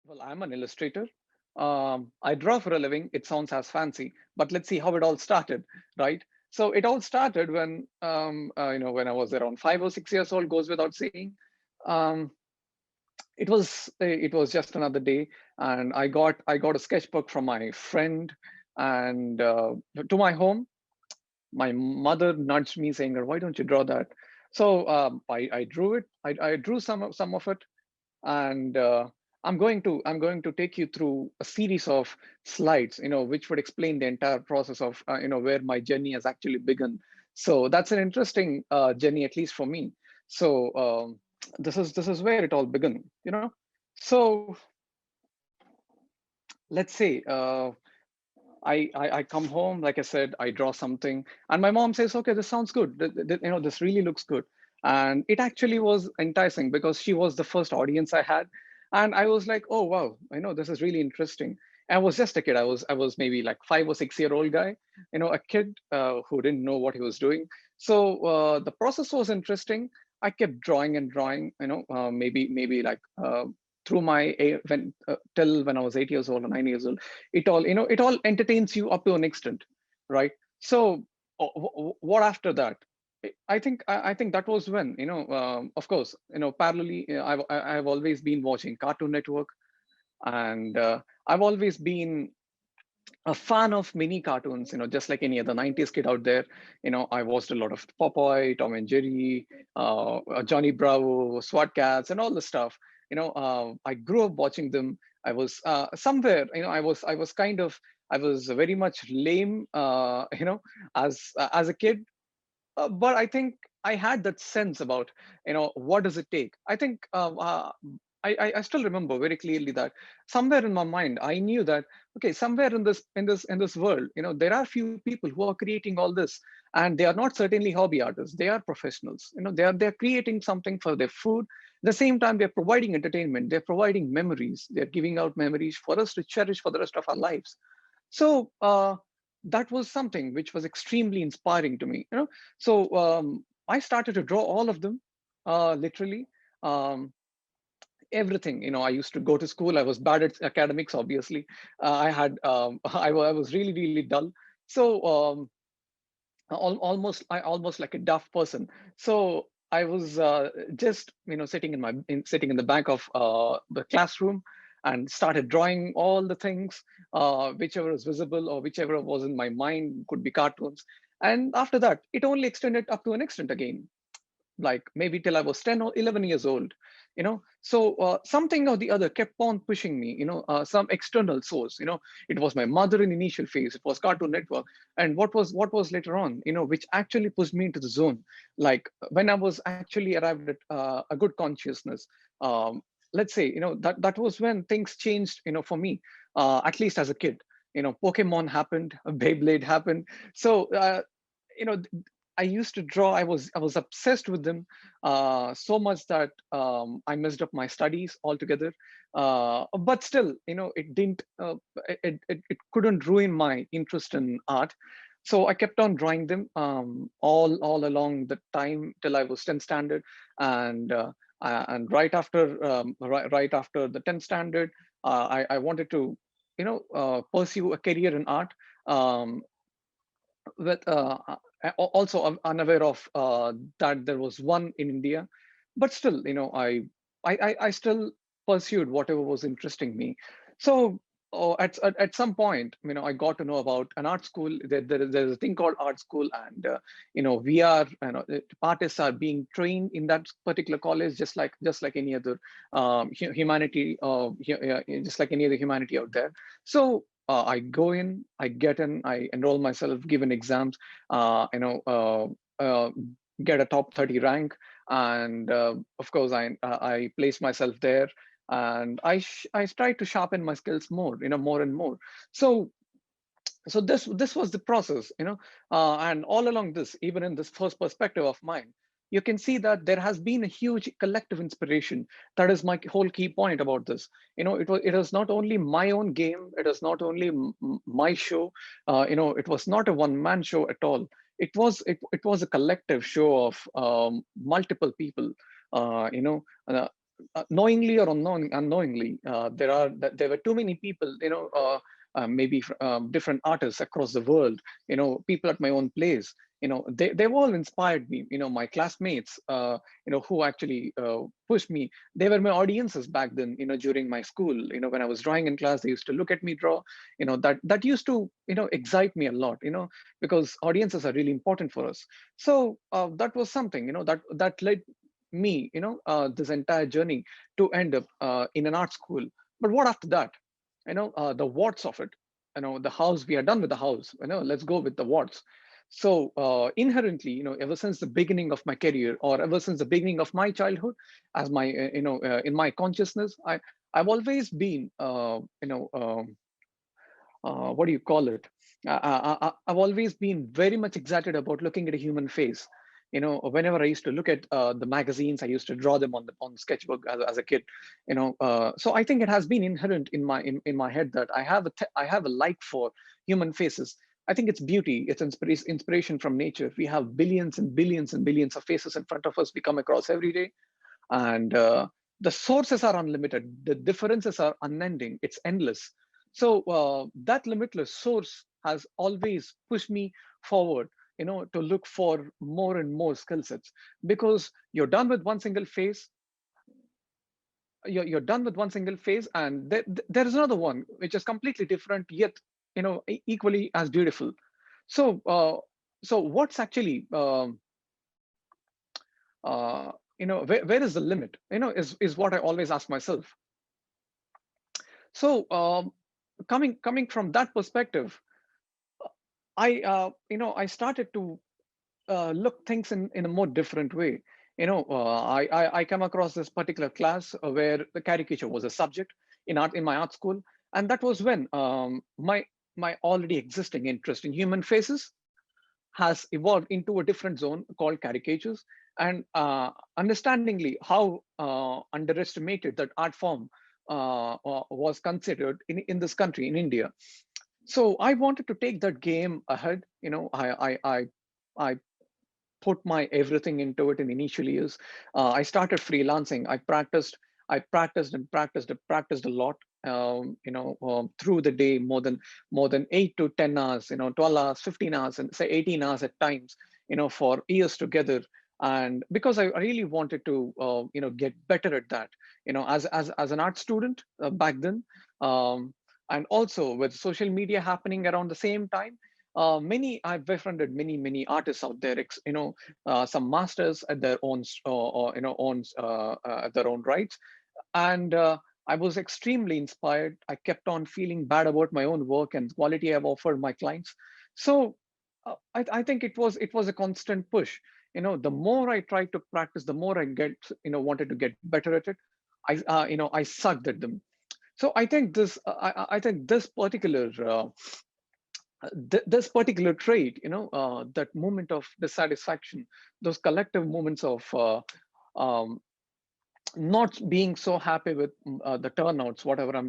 Well, I'm an illustrator. I draw for a living. It sounds as fancy, but let's see how it all started, right? So it all started when, when I was around 5 or 6 years old. Goes without saying. Um, it was just another day, and I got a sketchbook from my friend, and to my home. My mother nudged me, saying, "Why don't you draw that?" So I drew it. I drew some of it, and I'm going to take you through a series of slides, which would explain the entire process of where my journey has actually begun. So that's an interesting journey, at least for me. So this is where it all began. So let's say I come home, like I said, I draw something, and my mom says, "Okay, this sounds good. This really looks good." And it actually was enticing because she was the first audience I had, and I was like, "Oh wow, this is really interesting." I was just a kid. I was maybe like 5 or 6 year old guy, a kid who didn't know what he was doing. So the process was interesting. I kept drawing and drawing, maybe like through my when till when I was 8 years old or 9 years old. It all entertains you up to an extent, right? So what after that? I think that was when, of course, parallelly, I've always been watching Cartoon Network, and I've always been a fan of mini cartoons, just like any other 90s kid out there. I watched a lot of Popeye, Tom and Jerry, Johnny Bravo, SWAT Cats, and all the stuff. I grew up watching them. I was somewhere, I was very much lame, as a kid, but I think I had that sense about, what does it take. I still remember very clearly that somewhere in my mind I knew that, okay, somewhere in this world, there are few people who are creating all this, and they are not certainly hobby artists. They are professionals. They're creating something for their food. At the same time, they're providing entertainment. They're providing memories. They're giving out memories for us to cherish for the rest of our lives. So that was something which was extremely inspiring to me. So I started to draw all of them, literally. Um, Everything. I used to go to school. I was bad at academics, obviously. I had I was really really dull. So almost like a daft person. So I was just sitting in the back of the classroom, and started drawing all the things, whichever was visible or whichever was in my mind. Could be cartoons. And after that, it only extended up to an extent again, like maybe till I was 10 or 11 years old. So something or the other kept on pushing me, some external source. It was my mother in initial phase, it was Cartoon Network, and what was later on, which actually pushed me into the zone, like when I was actually arrived at a good consciousness. Let's say, that was when things changed, for me, at least as a kid. Pokemon happened, Beyblade happened. So you know I used to draw. I was obsessed with them, so much that I messed up my studies altogether. But still, it didn't. It couldn't ruin my interest in art. So I kept on drawing them, all along the time till I was 10th standard, and right after the 10th standard, I wanted to, pursue a career in art. Um, with Also, I'm unaware of that there was one in India, but still, I still pursued whatever was interesting me. So at some point, I got to know about an art school. There's a thing called art school, and we are, artists are being trained in that particular college, just like any other humanity, just like any other humanity out there. So I go in, I get in, I enroll myself, give an exams, uh, you know, uh, uh, get a top 30 rank, and of course I place myself there, and I try to sharpen my skills more, more and more. So this was the process, and all along this, even in this first perspective of mine, you can see that there has been a huge collective inspiration. That is my whole key point about this. It was not only my own game, it is not only my show. It was not a one man show at all. It was a collective show of multiple people. knowingly or unknowingly, there were too many people, maybe different artists across the world, people at my own place, they've all inspired me, my classmates, who actually pushed me. They were my audiences back then, during my school, when I was drawing in class, they used to look at me draw, that used to, excite me a lot, because audiences are really important for us. So that was something, that led me, this entire journey to end up in an art school. But what after that? The what's of it. The house, we are done with the house. Let's go with the what's. So inherently, ever since the beginning of my career, or ever since the beginning of my childhood, as my, in my consciousness, I've always been, what do you call it? I've always been very much excited about looking at a human face. Whenever I used to look at the magazines, I used to draw them on sketchbook as a kid. So I think it has been inherent in my head that I have a like for human faces. I think it's beauty, it's inspiration from nature. We have billions and billions and billions of faces in front of us we come across every day, and the sources are unlimited, the differences are unending, it's endless. So that limitless source has always pushed me forward, to look for more and more skill sets, because you're done with one single phase. You're done with one single phase, and there is another one which is completely different, yet equally as beautiful. So what's actually, where is the limit, is what I always ask myself. So coming from that perspective, I started to look things in a more different way. I come across this particular class where the caricature was a subject in my art school, and that was when my already existing interest in human faces has evolved into a different zone called caricatures. And understandingly how underestimated that art form was considered in this country, in India. So I wanted to take that game ahead. I put my everything into it in initial years. I started freelancing. I practiced and practiced and practiced a lot. Through the day, more than 8 to 10 hours, 12 hours, 15 hours, and say 18 hours at times, for years together. And because I really wanted to, get better at that, as an art student back then, and also with social media happening around the same time, I've befriended many artists out there, some masters at their own, at their own rights. And I was extremely inspired. I kept on feeling bad about my own work and quality I've offered my clients. So I think it was a constant push. The more I tried to practice, the more I wanted to get better at it. I sucked at them. So I think this particular trait, that moment of dissatisfaction, those collective moments of um, not being so happy with the turnouts, whatever I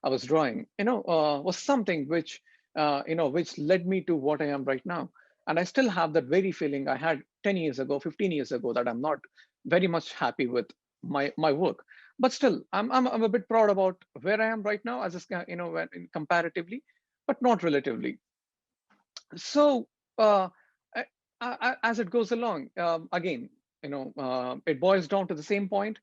was drawing, was something which led me to what I am right now. And I still have that very feeling I had 10 years ago, 15 years ago, that I'm not very much happy with my work. But still, I'm a bit proud about where I am right now, comparatively, but not relatively. So uh, as it goes along, again, it boils down to the same point.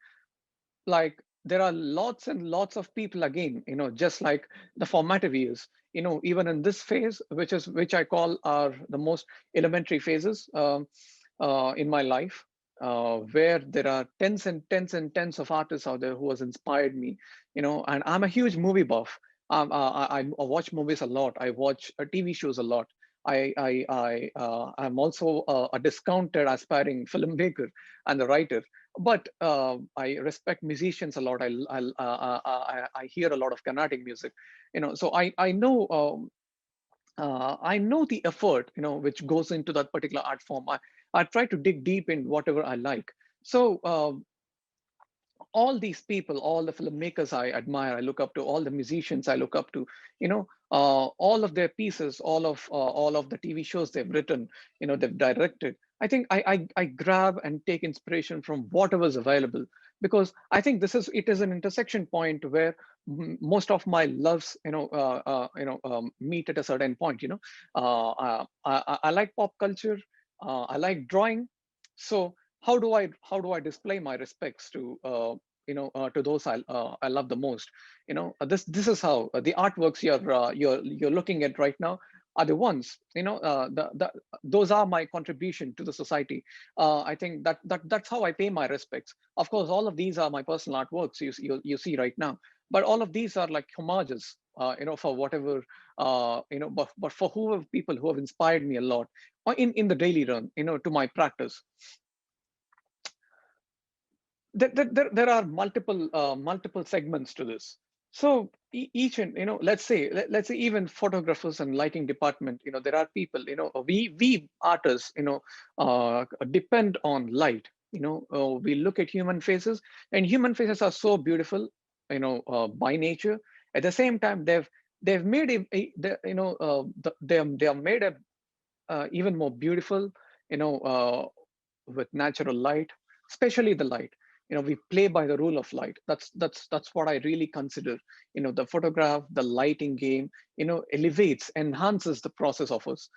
Like, there are lots and lots of people, again, just like the formative years, even in this phase, which I call are the most elementary phases, in my life, where there are tens and tens and tens of artists out there who has inspired me. And I'm a huge movie buff. I watch movies a lot. I watch TV shows a lot. I'm also a discounted aspiring filmmaker and a writer, but I respect musicians a lot. I hear a lot of Carnatic music, so I know the effort, which goes into that particular art form. I try to dig deep in whatever I like. So all these people, all the filmmakers I admire, I look up to, all the musicians I look up to, all of their pieces, all of the TV shows they've written, they've directed. I think I grab and take inspiration from whatever's available, because I think it is an intersection point where most of my loves, meet at a certain point. I like pop culture, I like drawing. So how do I display my respects to those I love the most? This is how the artworks you're looking at right now are the ones, those are my contribution to the society. I think that's how I pay my respects. Of course, all of these are my personal artworks you see right now, but all of these are like homages, for whatever, but for whoever people who have inspired me a lot, or in the daily run, to my practice. There are multiple segments to this. So each, and let's say even photographers and lighting department, there are people, we artists, depend on light. We look at human faces, and human faces are so beautiful, by nature. At the same time, they've made they are made even more beautiful, you know uh, with natural light, especially the light. We play by the rule of light. That's what I really consider. The photograph, the lighting game, elevates, enhances the process of us.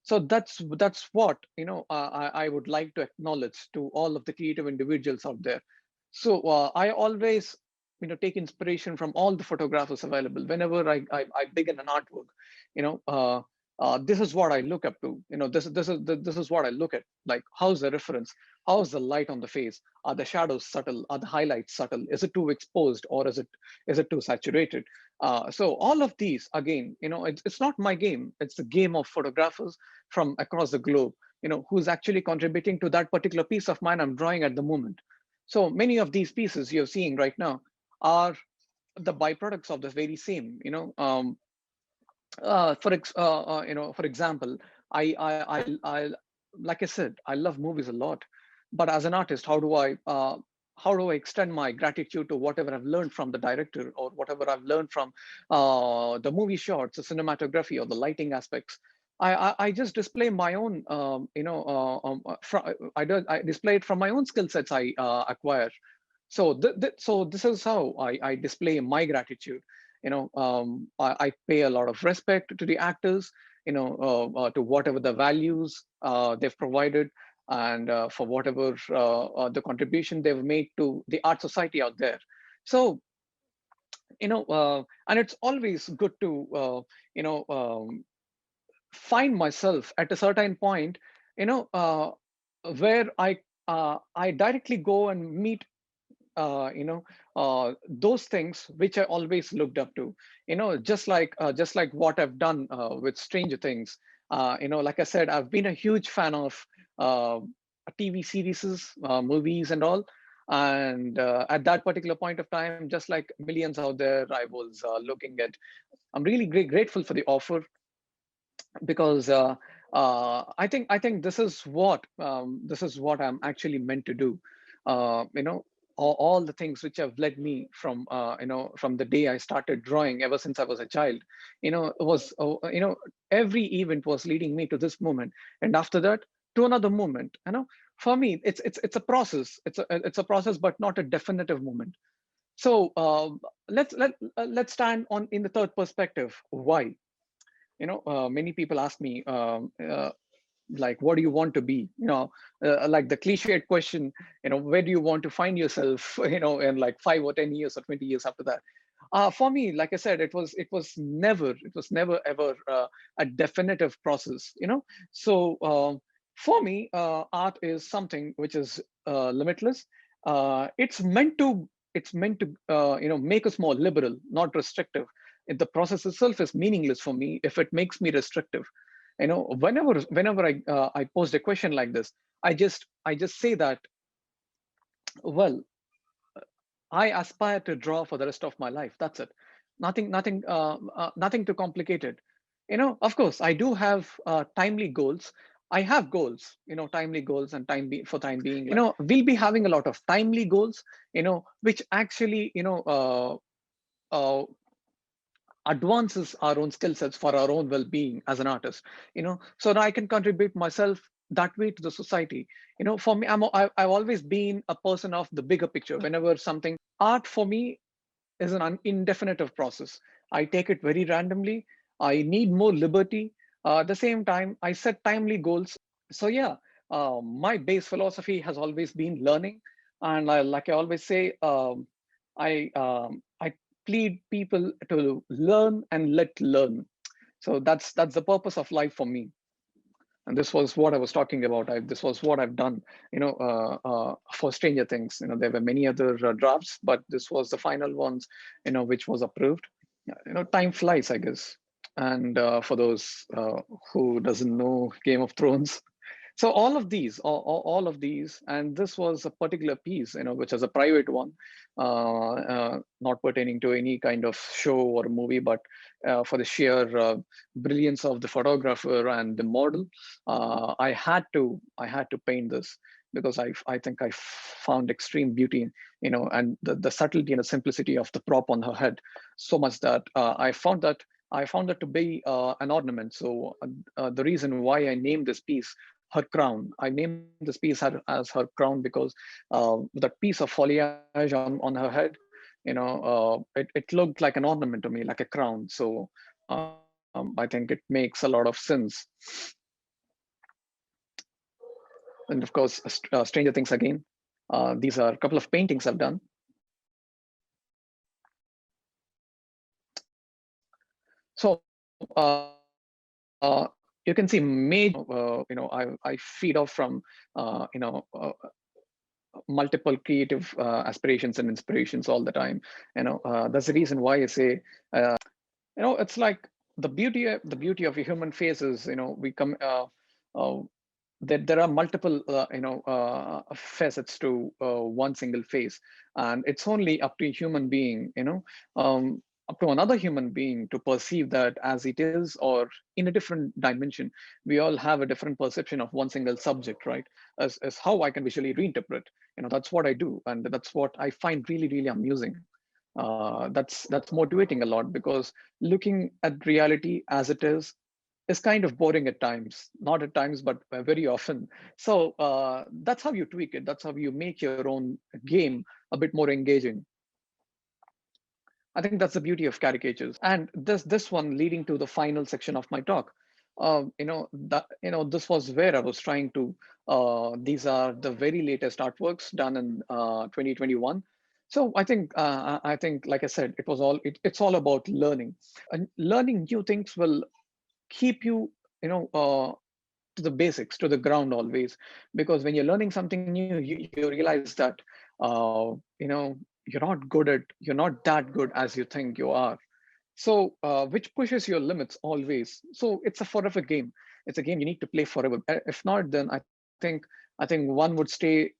So that's what, I would like to acknowledge to all of the creative individuals out there. So I always, take inspiration from all the photographers available whenever I begin an artwork. you know uh, this is what I look up to. This is what I look at. Like, how's the reference? How's the light on the face? Are the shadows subtle? Are the highlights subtle? Is it too exposed, or is it too saturated? So all of these, again, it's not my game. It's the game of photographers from across the globe. Who's actually contributing to that particular piece of mine I'm drawing at the moment. So many of these pieces you're seeing right now are the byproducts of the very same. For example, I like I said, I love movies a lot, but as an artist, how do I extend my gratitude to whatever I've learned from the director, or whatever I've learned from the movie shots, the cinematography, or the lighting aspects? I just display my own, I display it from my own skill sets I acquire. So this is how I display my gratitude. I pay a lot of respect to the actors, to whatever the values they've provided, and for whatever the contribution they've made to the art society out there. So, and it's always good to find myself at a certain point, you know uh, where I directly go and meet those things which I always looked up to. Just like what I've done with Stranger Things. Like I said, I've been a huge fan of TV series, movies, and all. And at that particular point of time, just like millions out there, I was looking at. I'm really grateful for the offer, because I think this is what I'm actually meant to do. All the things which have led me from the day I started drawing, ever since I was a child, it was every event was leading me to this moment, and after that to another moment. For me, it's a process. It's a process, but not a definitive moment. So let's stand on in the third perspective. Why? Many people ask me, like, what do you want to be? Like the cliched question, where do you want to find yourself, in like 5 or 10 years or 20 years after that? For me, like I said, it was never ever a definitive process. So for me, art is something which is limitless. It's meant to make us more liberal, not restrictive. If the process itself is meaningless for me if it makes me restrictive. Whenever I post a question like this, I just say that, well, I aspire to draw for the rest of my life. That's it. Nothing too complicated. Of course, I do have timely goals. I have goals, timely goals, and for time being, we'll be having a lot of timely goals, which actually, uh, advances our own skill sets for our own well-being as an artist, so that I can contribute myself that way to the society. For me, I've always been a person of the bigger picture. Whenever something art for me is an indefinitive process. I take it very randomly. I need more liberty. At the same time, I set timely goals. So yeah, my base philosophy has always been learning, and like I always say, I plead people to learn and let learn. So that's the purpose of life for me. And this was what I was talking about. This was what I've done, for Stranger Things. There were many other drafts, but this was the final ones, which was approved. Time flies, I guess. And for those who doesn't know Game of Thrones, so all of these, and this was a particular piece, which is a private one, not pertaining to any kind of show or movie, but for the sheer brilliance of the photographer and the model, I had to paint this because I think I found extreme beauty, and the subtlety and the simplicity of the prop on her head, so much that I found that to be an ornament. So the reason why I named this piece her crown. I named this piece as her crown because that piece of foliage on her head, it looked like an ornament to me, like a crown. So I think it makes a lot of sense. And of course, Stranger Things again. These are a couple of paintings I've done. So you can see major, I feed off from, multiple creative aspirations and inspirations all the time. That's the reason why I say, it's like the beauty of a human face is, we come uh, that there are multiple facets to one single face, and it's only up to a human being, up to another human being to perceive that as it is or in a different dimension. We all have a different perception of one single subject, right? As how I can visually reinterpret. That's what I do, and that's what I find really, really amusing. That's motivating a lot, because looking at reality as it is kind of boring at times. Not at times, but very often. So that's how you tweak it. That's how you make your own game a bit more engaging. I think that's the beauty of caricatures. And this one leading to the final section of my talk. This was where I was trying to. These are the very latest artworks done in 2021. So I think, like I said, it's all about learning, and learning new things will keep you, to the basics, to the ground always. Because when you're learning something new, you realize that you're not that good as you think you are. So which pushes your limits always. So it's a forever game. It's a game you need to play forever. If not, then I think one would stay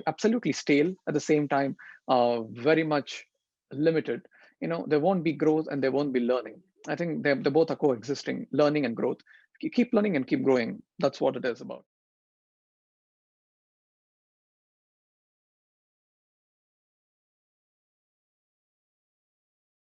absolutely stale, at the same time very much limited. There won't be growth and there won't be learning. I think they both are coexisting, learning and growth. Keep learning and keep growing. That's what it is about.